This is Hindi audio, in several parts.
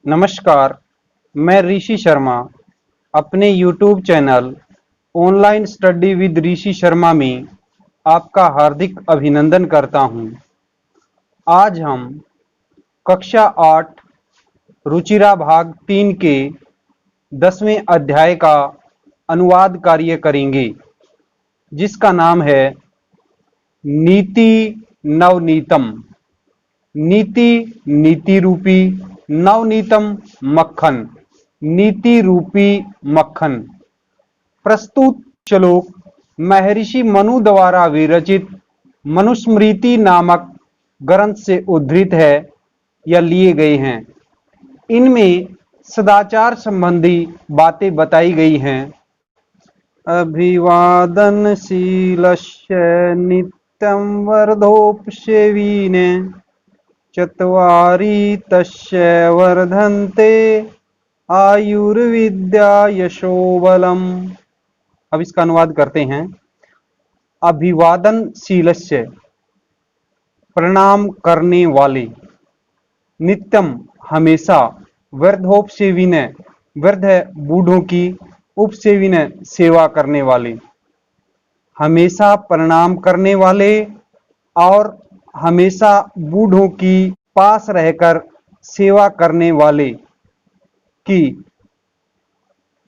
नमस्कार, मैं ऋषि शर्मा अपने YouTube channel online study with Rishi Sharma में आपका हार्दिक अभिनंदन करता हूं। आज हम कक्षा 8 रुचिरा भाग 3 के 10वें अध्याय का अनुवाद कार्य करेंगे, जिसका नाम है नीति नवनीतम। नीति नीति रूपी, नवनीतम मक्खन, नीति रूपी मक्खन। प्रस्तुत श्लोक महर्षि मनु द्वारा विरचित मनुस्मृति नामक ग्रंथ से उद्धृत है या लिए गए हैं। इनमें सदाचार संबंधी बातें बताई गई हैं। अभिवादनशीलस्य नित्यं वर्धोपसेविने चत्वारि तस्य वर्धन्ते आयुर्विद्या यशोबलम। अब इसका अनुवाद करते हैं। अभिवादनशीलस्य प्रणाम करने वाले, नित्यम हमेशा, वृद्धोपसेविने वृद्ध बूढ़ों की, उपसेविने सेवा करने वाले, हमेशा प्रणाम करने वाले और हमेशा बूढ़ों की पास रहकर सेवा करने वाले की।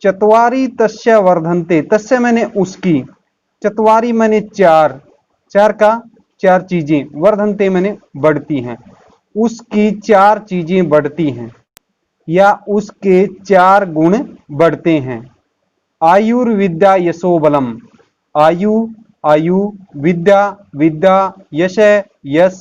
चत्वारि तस्य वर्धन्ते, तस्य मैंने उसकी, चत्वारि मैंने चार, चार का चार चीजें, वर्धन्ते मैंने बढ़ती हैं, उसकी चार चीजें बढ़ती हैं या उसके चार गुण बढ़ते हैं। आयुर्विद्या यशोबलम, आयु आयु, विद्या विद्या, यश यश,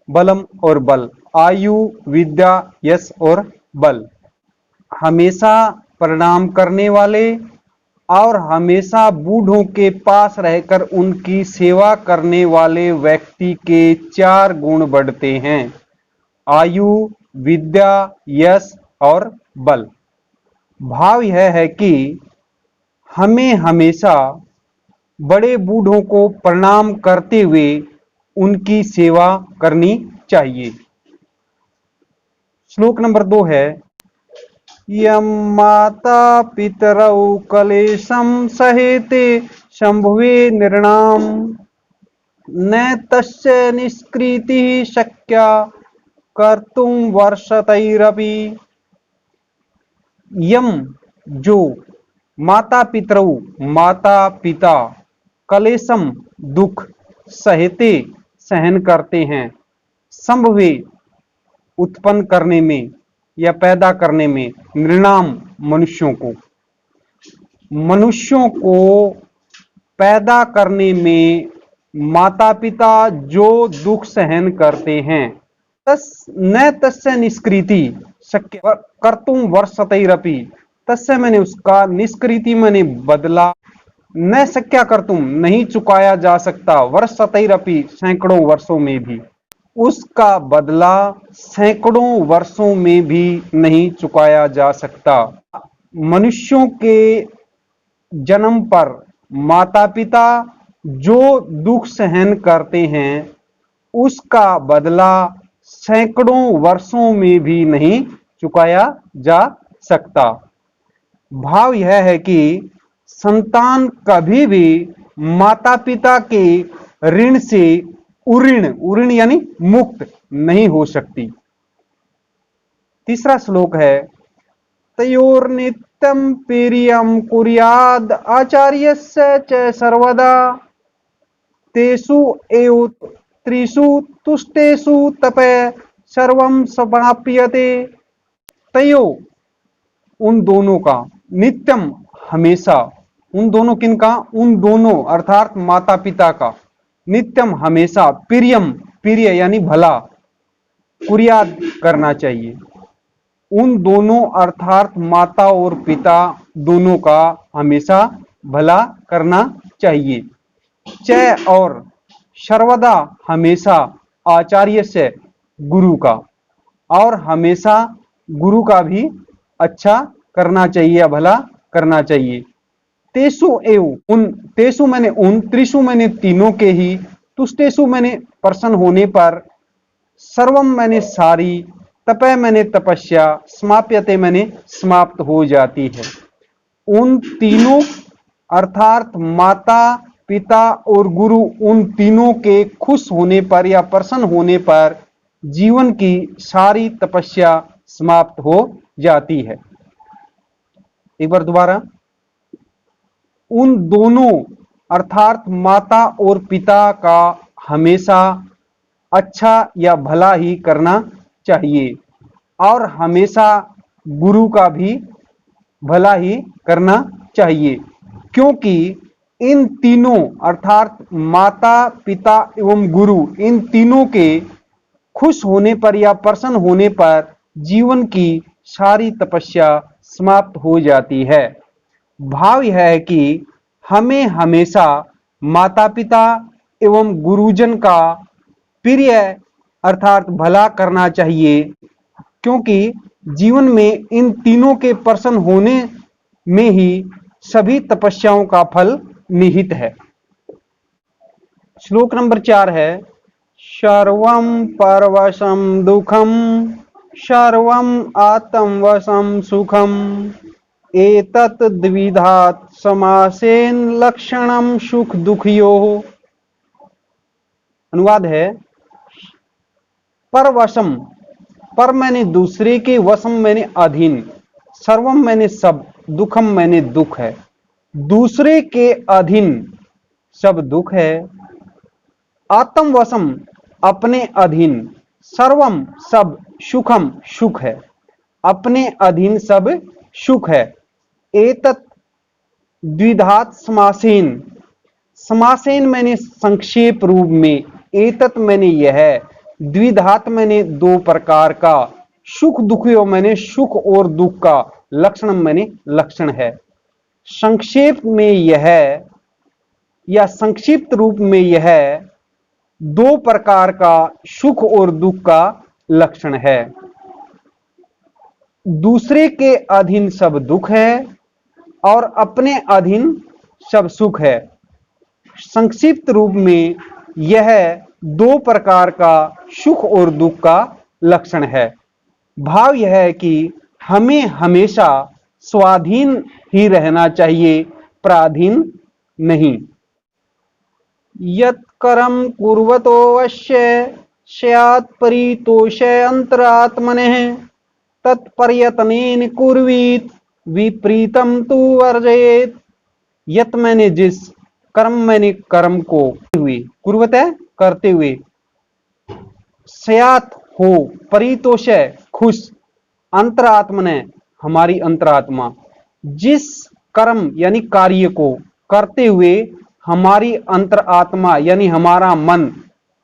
बलम और बल, आयु विद्या यश और बल। हमेशा प्रणाम करने वाले और हमेशा बूढ़ों के पास रहकर उनकी सेवा करने वाले व्यक्ति के चार गुण बढ़ते हैं: आयु, विद्या, यश और बल। भाव यह है कि हमें हमेशा बड़े बूढ़ों को प्रणाम करते हुए उनकी सेवा करनी चाहिए। श्लोक नंबर 2 है, यम माता पितरौ कलेशं सहेते शंभुवे नृणाम न तस्य निष्कृतिः शक्या कर्तुं वर्षतैरपि। यम जो, माता पितरौ माता पिता, कलेशम दुख, सहते सहन करते हैं, संभवे उत्पन्न करने में या पैदा करने में, नृणाम मनुष्यों को पैदा करने में माता पिता जो दुख सहन करते हैं, न तस्य निष्कृति शक्य कर्तुम वर्षतैरपि, तस्य मैंने उसका, निष्कृति मैंने बदला, न शक्या कर्तुम नहीं चुकाया जा सकता, वर्षतैरपि सैकड़ों वर्षों में भी, उसका बदला सैकड़ों वर्षों में भी नहीं चुकाया जा सकता। मनुष्यों के जन्म पर माता पिता जो दुख सहन करते हैं उसका बदला सैकड़ों वर्षों में भी नहीं चुकाया जा सकता। भाव यह है कि संतान कभी भी माता पिता के ऋण से उऋण यानी मुक्त नहीं हो सकती। तीसरा श्लोक है, तयोर्नित्यं प्रियं कुर्याद् आचार्यस्य च सर्वदा तेषु एव त्रिषु तुष्टेषु तपे सर्वं समाप्यते। तयो उन दोनों का, नित्यम हमेशा, उन दोनों किनका, उन दोनों अर्थात माता पिता का, नित्यम हमेशा, प्रियम प्रिय यानी भला, कुर्याद करना चाहिए, उन दोनों अर्थात माता और पिता दोनों का हमेशा भला करना चाहिए। च और सर्वदा हमेशा, आचार्य से गुरु का, और हमेशा गुरु का भी अच्छा करना चाहिए, भला करना चाहिए। तेसु एव उन, तेसु मैंने उन, त्रिषु मैंने तीनों के ही, तुष्टेषु मैंने प्रसन्न होने पर, सर्वम मैंने सारी, तपय मैंने तपस्या, समाप्यते मैंने समाप्त हो जाती है। उन तीनों अर्थात माता पिता और गुरु, उन तीनों के खुश होने पर या प्रसन्न होने पर जीवन की सारी तपस्या समाप्त हो जाती है। एक बार दोबारा, उन दोनों अर्थात माता और पिता का हमेशा अच्छा या भला ही करना चाहिए और हमेशा गुरु का भी भला ही करना चाहिए, क्योंकि इन तीनों अर्थात माता पिता एवं गुरु, इन तीनों के खुश होने पर या प्रसन्न होने पर जीवन की सारी तपस्या समाप्त हो जाती है। भाव यह है कि हमें हमेशा माता पिता एवं गुरुजन का प्रिय अर्थात भला करना चाहिए, क्योंकि जीवन में इन तीनों के प्रसन्न होने में ही सभी तपस्याओं का फल निहित है। श्लोक नंबर 4 है, सर्वं परवशं दुखम सर्वं आत्मवशं सुखम एतत् द्विधात् समासेन लक्षणम सुख दुखयोः। अनुवाद है, परवशम, पर मैंने दूसरे के, वशम मैंने अधीन, सर्वम मैंने सब, दुखम मैंने दुख है। दूसरे के अधीन सब दुख है, आत्मवशम अपने अधीन, सर्वम सब, सुखम सुख है, अपने अधीन सब सुख है। एतत् द्विधात् समासेन, समासेन मैंने संक्षेप रूप में, एतत् मैंने यह, द्विधात मैंने दो प्रकार का, सुख दुखयो मैंने सुख और दुख का, लक्षण मैंने लक्षण है। संक्षेप में यह या संक्षिप्त रूप में यह दो प्रकार का सुख और दुख का लक्षण है। दूसरे के अधीन सब दुख है और अपने अधीन सब सुख है। संक्षिप्त रूप में यह दो प्रकार का सुख और दुख का लक्षण है। भाव यह है कि हमें हमेशा स्वाधीन ही रहना चाहिए, पराधीन नहीं। यत् कर्म कुर्वतो अवश्य स्यात् परितोषे अंतरात्मनः तत्पर्यतनेन कुर्वीत विपरीतम तु वर्जयेत। यत् मैंने जिस, कर्म मैंने कर्म को, हुए कुर्वत है करते हुए, स्यात् हो, परितोष खुश, अंतरात्मने हमारी अंतरात्मा, जिस कर्म यानी कार्य को करते हुए हमारी अंतरात्मा यानी हमारा मन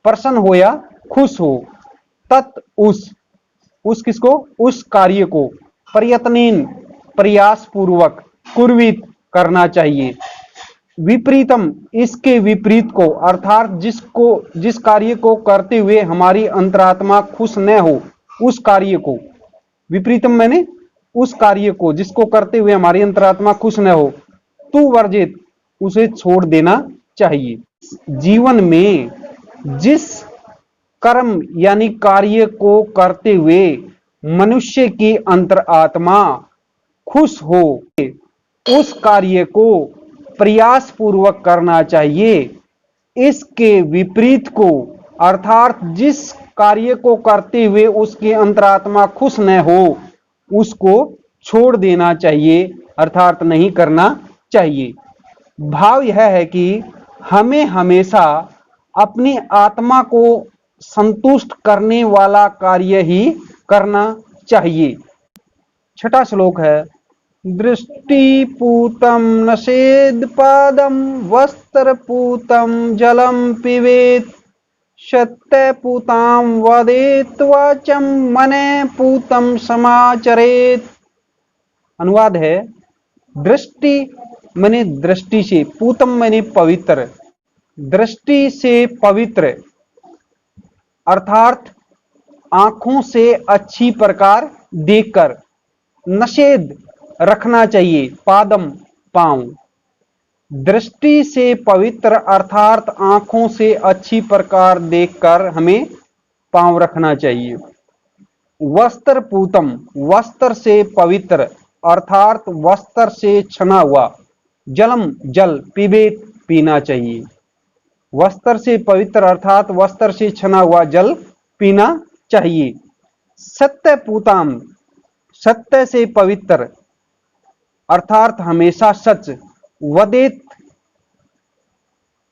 प्रसन्न हो या खुश हो, तत् उस किसको, उस कार्य को, प्रयत्नेन प्रयास पूर्वक, कुर्वित करना चाहिए, विपरीतम इसके विपरीत को, अर्थात जिस कार्य को करते हुए हमारी अंतरात्मा खुश न हो, उस कार्य को, विपरीतम मैंने उस कार्य को जिसको करते हुए हमारी अंतरात्मा खुश न हो, तू वर्जित उसे छोड़ देना चाहिए। जीवन में जिस कर्म यानी कार्य को करते हुए मनुष्य की अंतरात्मा खुश हो, उस कार्य को प्रयास पूर्वक करना चाहिए। इसके विपरीत को, अर्थात जिस कार्य को करते हुए उसकी अंतरात्मा खुश न हो, उसको छोड़ देना चाहिए, अर्थात नहीं करना चाहिए। भाव यह है कि हमें हमेशा अपनी आत्मा को संतुष्ट करने वाला कार्य ही करना चाहिए। छठा श्लोक है, दृष्टिपूतं नशेद पादम वस्त्रपूतं जलम पिबेत सत्यपूतां वदेत वाचं मनःपूतं समाचरेत। अनुवाद है, दृष्टि मैंने दृष्टि से, पूतम मैंने पवित्र, दृष्टि से पवित्र अर्थात आंखों से अच्छी प्रकार देखकर, नशेद रखना चाहिए, पादम पांव, दृष्टि से पवित्र अर्थात आंखों से अच्छी प्रकार देखकर हमें पांव रखना चाहिए। वस्त्र पूतम, वस्त्र से पवित्र अर्थात वस्त्र से छना हुआ, जलम जल पिबेत पीना चाहिए। वस्त्र से पवित्र अर्थात वस्त्र से छना हुआ जल पीना चाहिए। सत्य पूताम, सत्य से पवित्र अर्थात हमेशा सच, वदेत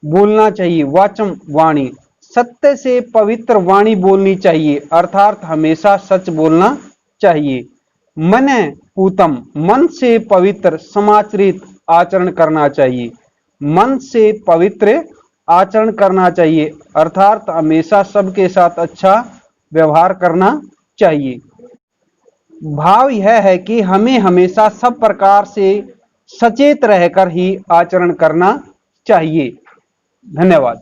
बोलना चाहिए, वाचम वाणी, सत्य से पवित्र वाणी बोलनी चाहिए अर्थात हमेशा सच बोलना चाहिए। मन पूतम, मन से पवित्र समाचरित आचरण करना चाहिए, मन से पवित्र आचरण करना चाहिए अर्थात हमेशा सबके साथ अच्छा व्यवहार करना चाहिए। भाव यह है कि हमें हमेशा सब प्रकार से सचेत रहकर ही आचरण करना चाहिए। धन्यवाद।